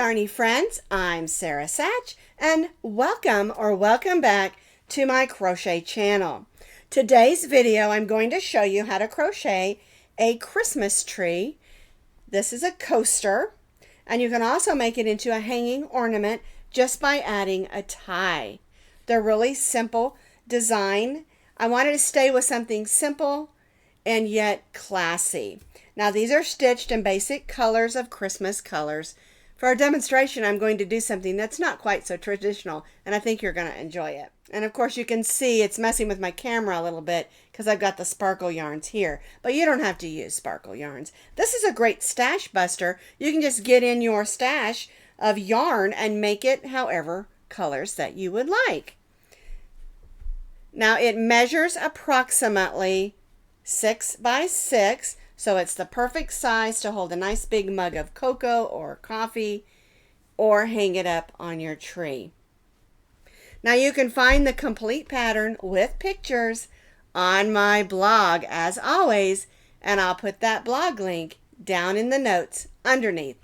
yarny friends, I'm Sara Sach and welcome back to my crochet channel. Today's video I'm going to show you how to crochet a Christmas tree. This is a coaster and you can also make it into a hanging ornament just by adding a tie. They're really simple design. I wanted to stay with something simple and yet classy. Now these are stitched in basic colors of Christmas colors. For our demonstration, I'm going to do something that's not quite so traditional, and I think you're going to enjoy it. And of course you can see it's messing with my camera a little bit because I've got the sparkle yarns here, but you don't have to use sparkle yarns. This is a great stash buster. You can just get in your stash of yarn and make it however colors that you would like. Now it measures approximately 6 by 6, so it's the perfect size to hold a nice big mug of cocoa or coffee or hang it up on your tree. Now you can find the complete pattern with pictures on my blog as always, and I'll put that blog link down in the notes underneath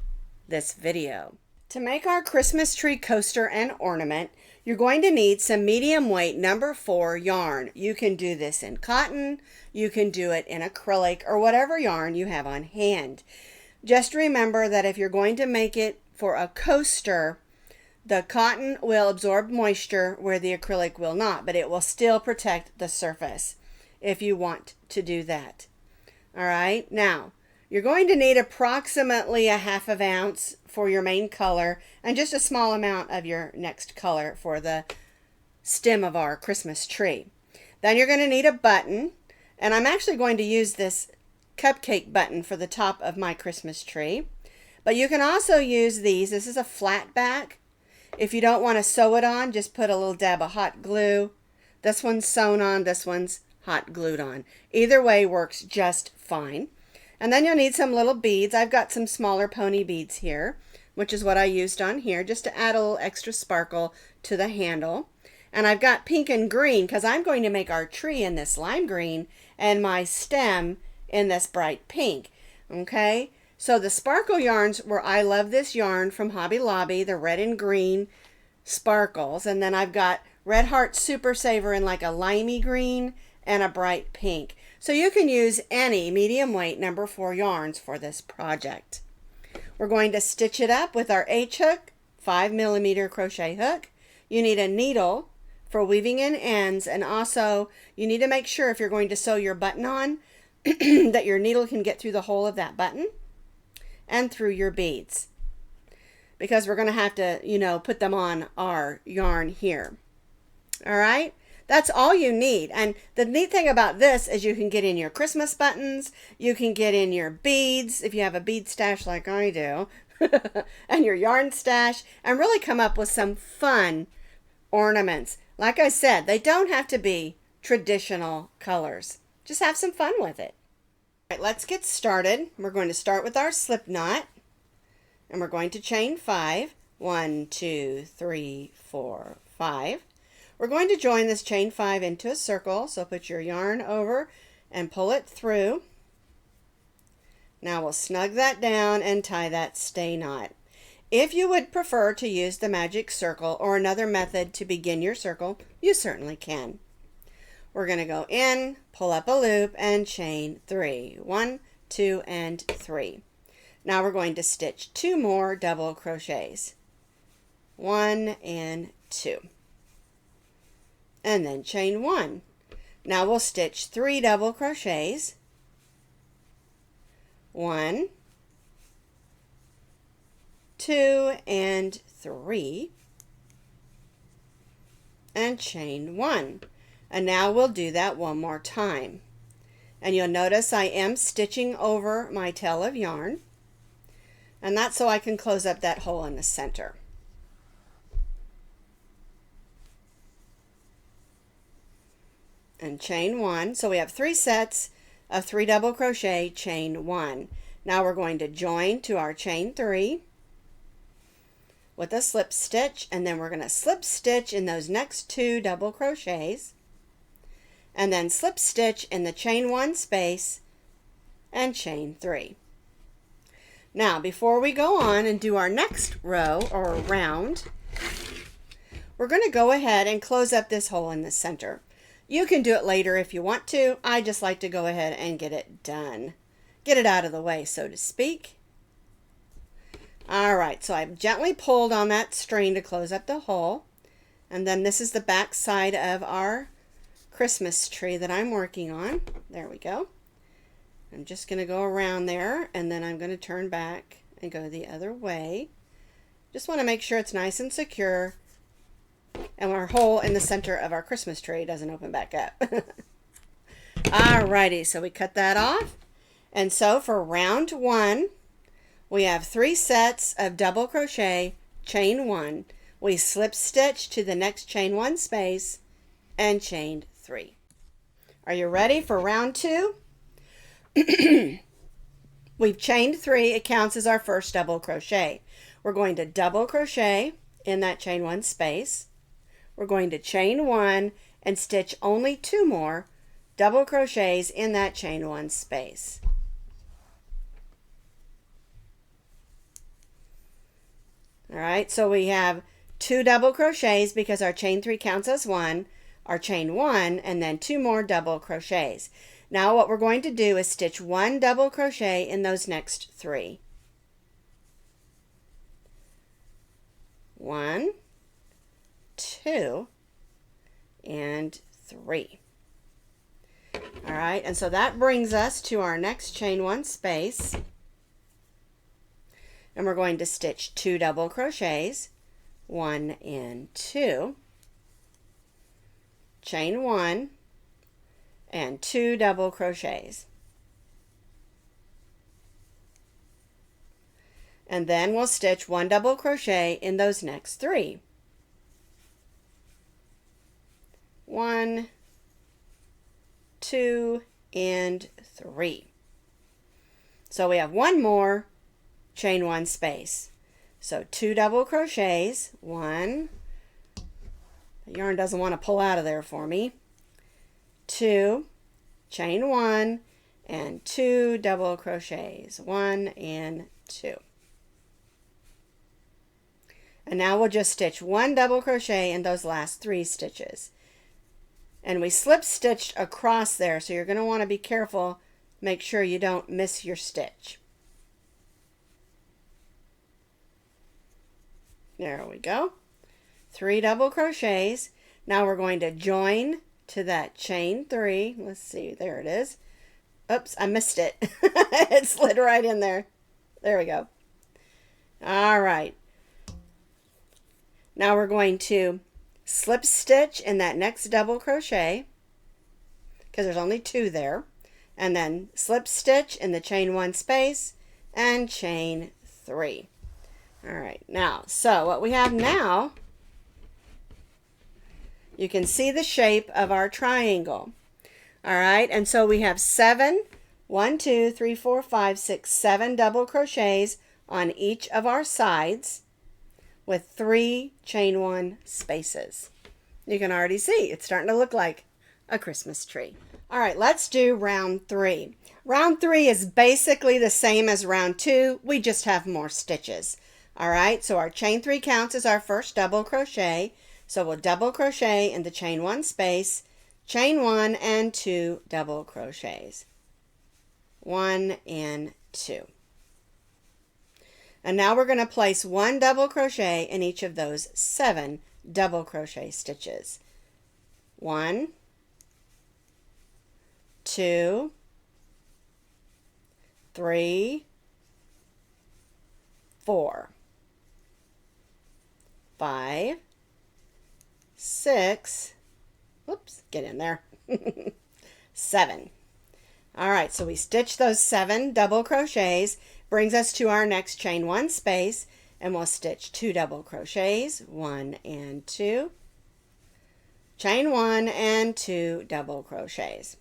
this video. To make our Christmas tree coaster and ornament, you're going to need some medium weight number 4 yarn. You can do this in cotton, you can do it in acrylic, or whatever yarn you have on hand. Just remember that if you're going to make it for a coaster, the cotton will absorb moisture where the acrylic will not, but it will still protect the surface if you want to do that. All right, now you're going to need approximately a 1/2 ounce for your main color and just a small amount of your next color for the stem of our Christmas tree. Then you're going to need a button, and I'm actually going to use this cupcake button for the top of my Christmas tree. But you can also use these. This is a flat back. If you don't want to sew it on, just put a little dab of hot glue. This one's sewn on, this one's hot glued on. Either way works just fine. And then you'll need some little beads. I've got some smaller pony beads here, which is what I used on here, just to add a little extra sparkle to the handle. And I've got pink and green because I'm going to make our tree in this lime green and my stem in this bright pink. Okay, so the sparkle yarns were I Love This yarn from Hobby Lobby, the red and green sparkles. And then I've got Red Heart Super Saver in like a limey green and a bright pink. So you can use any medium weight number 4 yarns for this project. We're going to stitch it up with our H hook, 5mm crochet hook. You need a needle for weaving in ends, and also you need to make sure if you're going to sew your button on that your needle can get through the hole of that button and through your beads, because we're going to have to, put them on our yarn here. All right. That's all you need. And the neat thing about this is you can get in your Christmas buttons, you can get in your beads if you have a bead stash like I do, and your yarn stash, and really come up with some fun ornaments. Like I said, they don't have to be traditional colors. Just have some fun with it. All right, let's get started. We're going to start with our slip knot, and we're going to chain 5. 1, 2, 3, 4, 5. We're going to join this chain 5 into a circle, so put your yarn over and pull it through. Now we'll snug that down and tie that stay knot. If you would prefer to use the magic circle or another method to begin your circle, you certainly can. We're going to go in, pull up a loop, and chain 3. 1, 2, and 3. Now we're going to stitch 2 more double crochets. 1 and 2. And then chain 1. Now we'll stitch 3 double crochets. 1, 2, and 3. And chain 1. And now we'll do that one more time. And you'll notice I am stitching over my tail of yarn. And that's so I can close up that hole in the center. And chain 1. So we have 3 sets of 3 double crochet, chain 1. Now we're going to join to our chain 3 with a slip stitch, and then we're going to slip stitch in those next 2 double crochets, and then slip stitch in the chain 1 space and chain 3. Now, before we go on and do our next row or round, we're going to go ahead and close up this hole in the center. You can do it later if you want to. I just like to go ahead and get it done. Get it out of the way, so to speak. All right, so I've gently pulled on that string to close up the hole. And then this is the back side of our Christmas tree that I'm working on. There we go. I'm just going to go around there, and then I'm going to turn back and go the other way. Just want to make sure it's nice and secure, and our hole in the center of our Christmas tree doesn't open back up. Alrighty, so we cut that off. And so for round 1, we have 3 sets of double crochet, chain 1. We slip stitch to the next chain 1 space and chain 3. Are you ready for round 2? We've chained 3. It counts as our first double crochet. We're going to double crochet in that chain 1 space. We're going to chain 1 and stitch only 2 more double crochets in that chain 1 space. All right, so we have 2 double crochets because our chain 3 counts as 1, our chain 1, and then 2 more double crochets. Now what we're going to do is stitch 1 double crochet in those next 3. 1, 2, and 3. All right, and so that brings us to our next chain 1 space. And we're going to stitch 2 double crochets, 1 and 2, chain 1, and 2 double crochets. And then we'll stitch 1 double crochet in those next 3. 1, 2, and 3. So we have 1 more chain 1 space. So 2 double crochets, 1, the yarn doesn't want to pull out of there for me, 2, chain 1, and 2 double crochets, 1 and 2. And now we'll just stitch 1 double crochet in those last 3 stitches. And we slip stitched across there, so you're going to want to be careful, make sure you don't miss your stitch. There we go. 3 double crochets. Now we're going to join to that chain 3. Let's see, there it is. Oops, I missed it. It slid right in there. There we go. All right. Now we're going to slip stitch in that next double crochet, because there's only 2 there, and then slip stitch in the chain 1 space and chain 3. All right, now, so what we have now, you can see the shape of our triangle. All right, and so we have 7, 1, 2, 3, 4, 5, 6, 7 double crochets on each of our sides with 3 chain 1 spaces. You can already see it's starting to look like a Christmas tree. All right, let's do round 3. Round 3 is basically the same as round 2. We just have more stitches. All right, so our chain 3 counts as our first double crochet. So we'll double crochet in the chain 1 space, chain 1 and 2 double crochets. 1 and 2. And now we're going to place 1 double crochet in each of those 7 double crochet stitches. 1, 2, 3, 4, 5, 6, whoops, get in there, 7. All right, so we stitch those 7 double crochets, brings us to our next chain 1 space, and we'll stitch 2 double crochets, 1 and 2, chain 1 and 2 double crochets.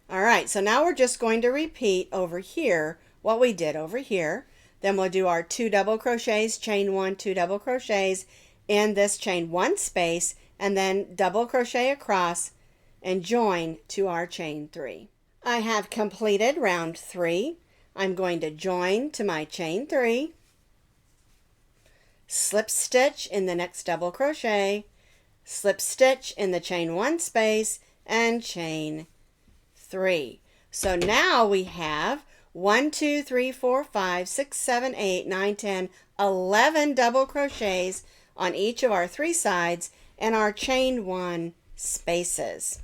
All right, so now we're just going to repeat over here what we did over here. Then we'll do our 2 double crochets, chain 1, 2 double crochets in this chain 1 space, and then double crochet across and join to our chain 3. I have completed round 3. I'm going to join to my chain 3, slip stitch in the next double crochet, slip stitch in the chain 1 space, and chain 3. So now we have 1, 2, 3, 4, 5, 6, 7, 8, 9, 10, 11 double crochets on each of our 3 sides and our chain 1 spaces.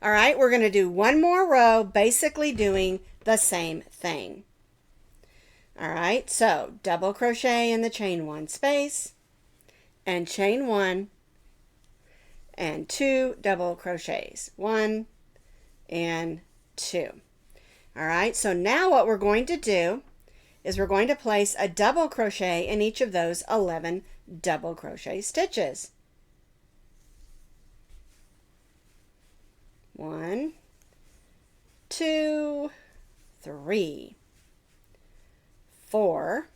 All right, we're going to do one more row, basically doing the same thing. All right, so double crochet in the chain 1 space and chain 1 and 2 double crochets, 1 and 2. All right, so now what we're going to do is we're going to place a double crochet in each of those 11 double crochet stitches. 1, 2, 3, 4,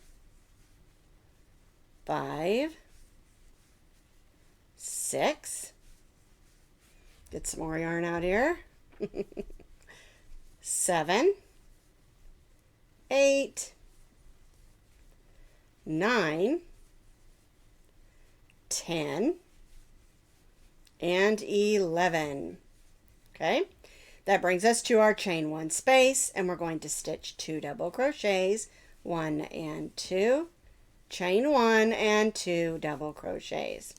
5, 6. Get some more yarn out here. 7, 8, 9, 10, and 11. Okay, that brings us to our chain 1 space, and we're going to stitch 2 double crochets, 1 and 2, chain 1 and 2 double crochets.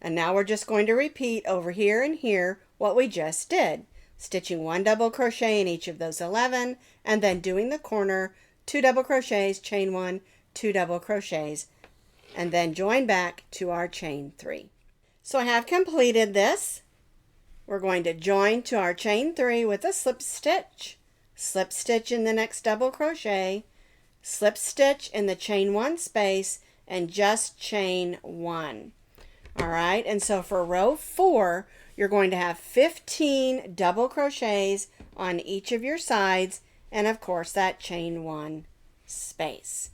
And now we're just going to repeat over here and here what we just did, stitching 1 double crochet in each of those 11, and then doing the corner, 2 double crochets, chain 1, 2 double crochets, and then join back to our chain 3. So I have completed this. We're going to join to our chain 3 with a slip stitch in the next double crochet, slip stitch in the chain 1 space, and just chain 1. All right, and so for row 4, you're going to have 15 double crochets on each of your sides, and of course that chain 1 space.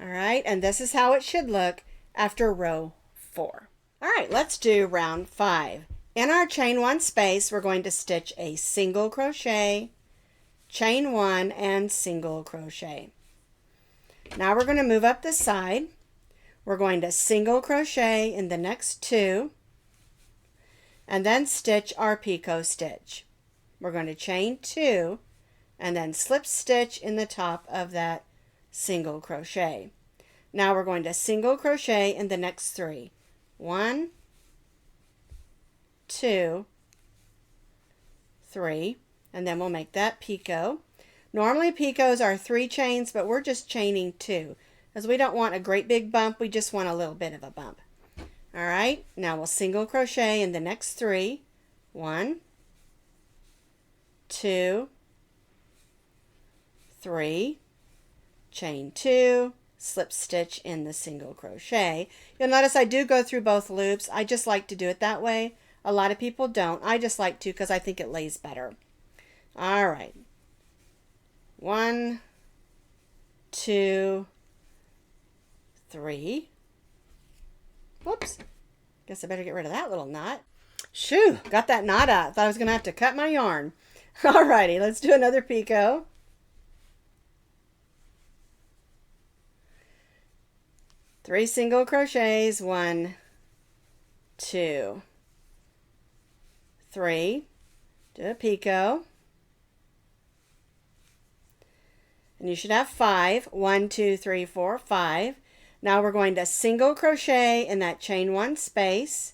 All right, and this is how it should look after row 4. All right, let's do round 5. In our chain 1 space, we're going to stitch a single crochet, chain 1, and single crochet. Now we're going to move up the side. We're going to single crochet in the next 2, and then stitch our picot stitch. We're going to chain 2, and then slip stitch in the top of that single crochet. Now we're going to single crochet in the next 3. 1, 2, 3, and then we'll make that picot. Normally picots are 3 chains, but we're just chaining 2. As we don't want a great big bump, we just want a little bit of a bump. All right, now we'll single crochet in the next 3. 1, 2, 3, chain 2, slip stitch in the single crochet. You'll notice I do go through both loops. I just like to do it that way. A lot of people don't. I just like to because I think it lays better. All right. 1, 2, 3. Whoops. Guess I better get rid of that little knot. Shoo, got that knot out. Thought I was going to have to cut my yarn. All righty, let's do another picot. Three single crochets, 1, 2, 3. Do a picot. And you should have 5. 1, 2, 3, 4, 5. Now we're going to single crochet in that chain 1 space.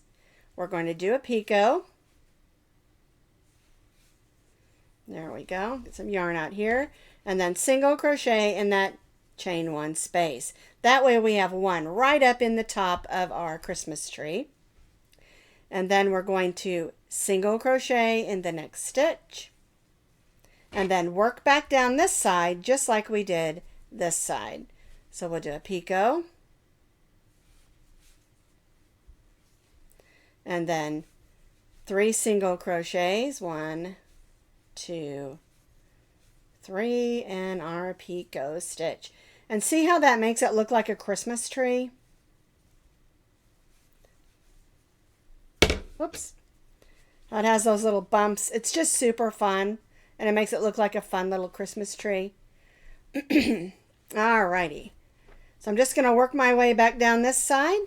We're going to do a picot. There we go. Get some yarn out here. And then single crochet in that chain 1 space. That way we have one right up in the top of our Christmas tree. And then we're going to single crochet in the next stitch. And then work back down this side just like we did this side. So we'll do a picot. And then 3 single crochets, 1, 2, 3, and our picot stitch. And see how that makes it look like a Christmas tree? Whoops. It has those little bumps. It's just super fun, and it makes it look like a fun little Christmas tree. Alrighty. So I'm just going to work my way back down this side.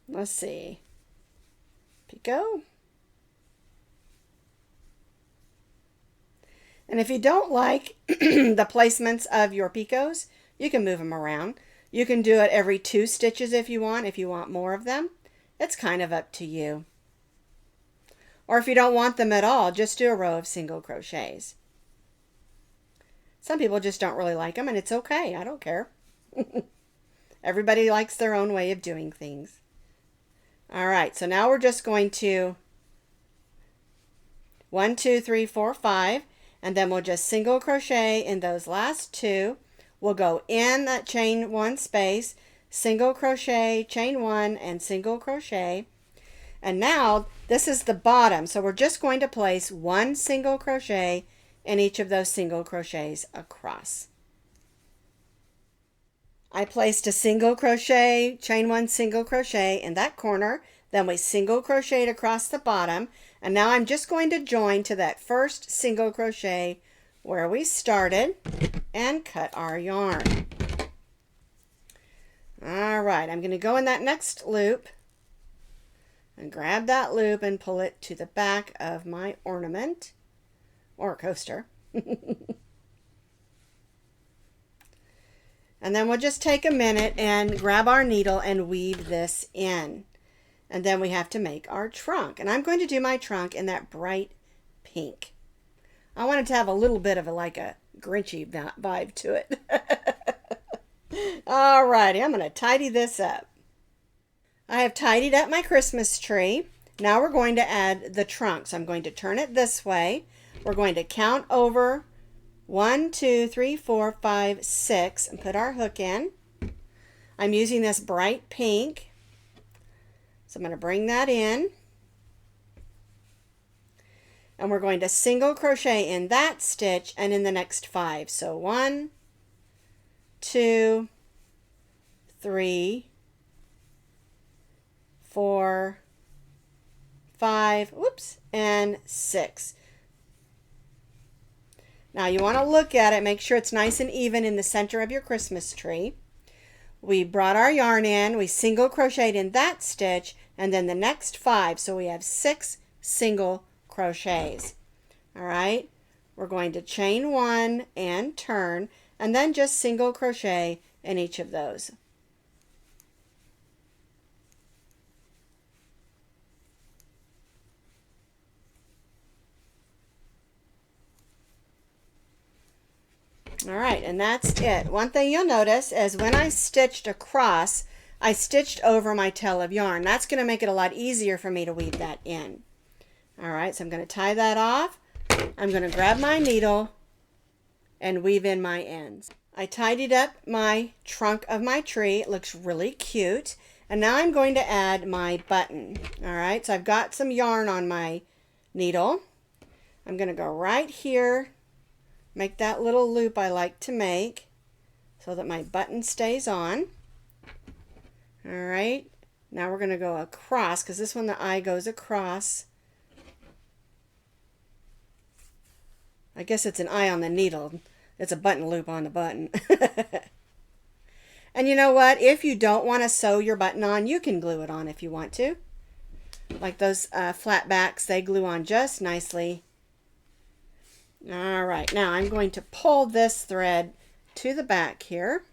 Let's see. Picot. And if you don't like the placements of your picots, you can move them around. You can do it every 2 stitches if you want more of them. It's kind of up to you. Or if you don't want them at all, just do a row of single crochets. Some people just don't really like them, and it's okay. I don't care. Everybody likes their own way of doing things. All right, so now we're just going to 1, 2, 3, 4, 5, and then we'll just single crochet in those last 2. We'll go in that chain 1 space, single crochet, chain 1, and single crochet. And now this is the bottom, so we're just going to place 1 single crochet in each of those single crochets across. I placed a single crochet, chain 1 single crochet in that corner, then we single crocheted across the bottom, and now I'm just going to join to that first single crochet where we started and cut our yarn. All right, I'm going to go in that next loop and grab that loop and pull it to the back of my ornament or coaster. And then we'll just take a minute and grab our needle and weave this in. And then we have to make our trunk. And I'm going to do my trunk in that bright pink. I want it to have a little bit of like a Grinchy vibe to it. Alrighty, I'm going to tidy this up. I have tidied up my Christmas tree. Now we're going to add the trunk. So I'm going to turn it this way. We're going to count over 1, 2, 3, 4, 5, 6 and put our hook in. I'm using this bright pink. So I'm going to bring that in. And we're going to single crochet in that stitch and in the next 5. So 1, 2, 3, 4, 5, whoops, and 6. Now you want to look at it, make sure it's nice and even in the center of your Christmas tree. We brought our yarn in, we single crocheted in that stitch, and then the next 5, so we have 6 single crochets. All right, we're going to chain 1 and turn, and then just single crochet in each of those. All right, and that's it. One thing you'll notice is when I stitched across, I stitched over my tail of yarn. That's going to make it a lot easier for me to weave that in. All right, so I'm going to tie that off. I'm going to grab my needle and weave in my ends. I tidied up my trunk of my tree. It looks really cute. And now I'm going to add my button. All right, so I've got some yarn on my needle. I'm going to go right here. Make that little loop I like to make so that my button stays on. All right, now we're going to go across because this one the eye goes across. I guess it's an eye on the needle. It's a button loop on the button. And you know what? If you don't want to sew your button on, you can glue it on if you want to. Like those flat backs, they glue on just nicely. All right, now I'm going to pull this thread to the back here.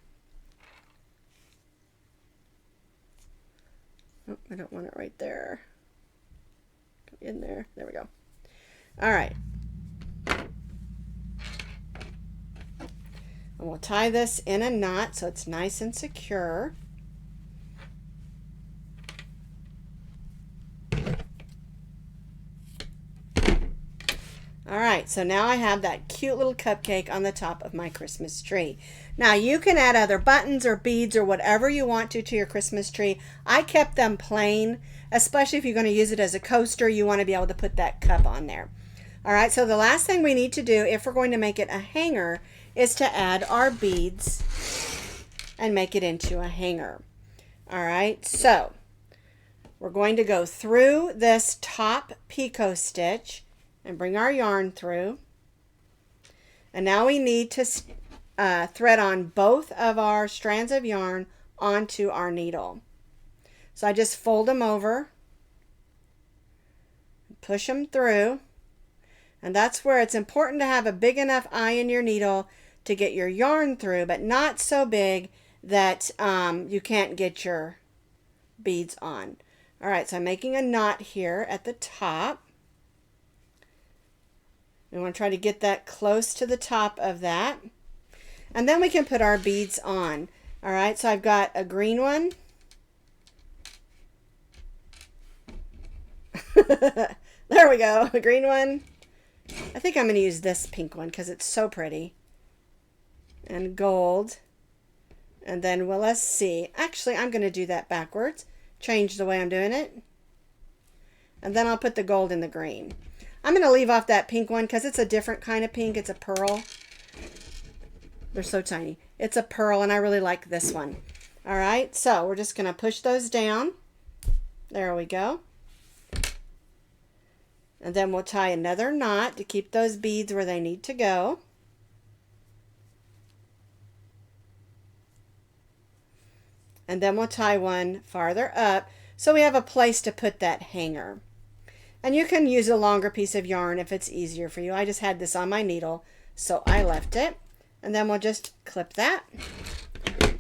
Oh, I don't want it right there. In there. There we go. All right. And we'll tie this in a knot so it's nice and secure. All right, so now I have that cute little cupcake on the top of my Christmas tree. Now you can add other buttons or beads or whatever you want to your Christmas tree. I kept them plain, especially if you're going to use it as a coaster, you want to be able to put that cup on there. All right, so the last thing we need to do if we're going to make it a hanger is to add our beads and make it into a hanger. All right, so we're going to go through this top picot stitch and bring our yarn through. And now we need to thread on both of our strands of yarn onto our needle. So I just fold them over, push them through, and that's where it's important to have a big enough eye in your needle to get your yarn through, but not so big that you can't get your beads on. All right, so I'm making a knot here at the top. We want to try to get that close to the top of that. And then we can put our beads on. All right, so I've got a green one. There we go, a green one. I think I'm going to use this pink one because it's so pretty. And gold. And then, well, let's see. Actually, I'm going to do that backwards. Change the way I'm doing it. And then I'll put the gold in the green. I'm going to leave off that pink one because it's a different kind of pink. It's a pearl. They're so tiny. It's a pearl, and I really like this one. All right, so we're just going to push those down. There we go. And then we'll tie another knot to keep those beads where they need to go. And then we'll tie one farther up so we have a place to put that hanger. And you can use a longer piece of yarn if it's easier for you. I just had this on my needle, so I left it. And then we'll just clip that.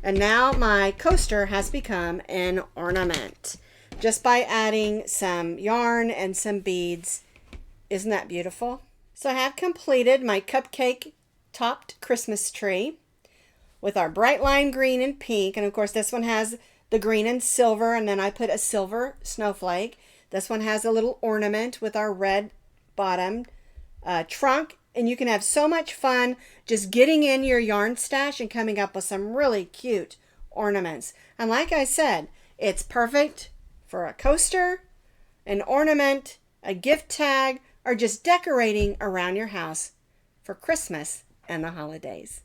And now my coaster has become an ornament just by adding some yarn and some beads. Isn't that beautiful? So I have completed my cupcake topped Christmas tree with our bright lime green and pink. And of course this one has the green and silver, and then I put a silver snowflake. This one has a little ornament with our red bottom trunk. And you can have so much fun just getting in your yarn stash and coming up with some really cute ornaments. And like I said, it's perfect for a coaster, an ornament, a gift tag, or just decorating around your house for Christmas and the holidays.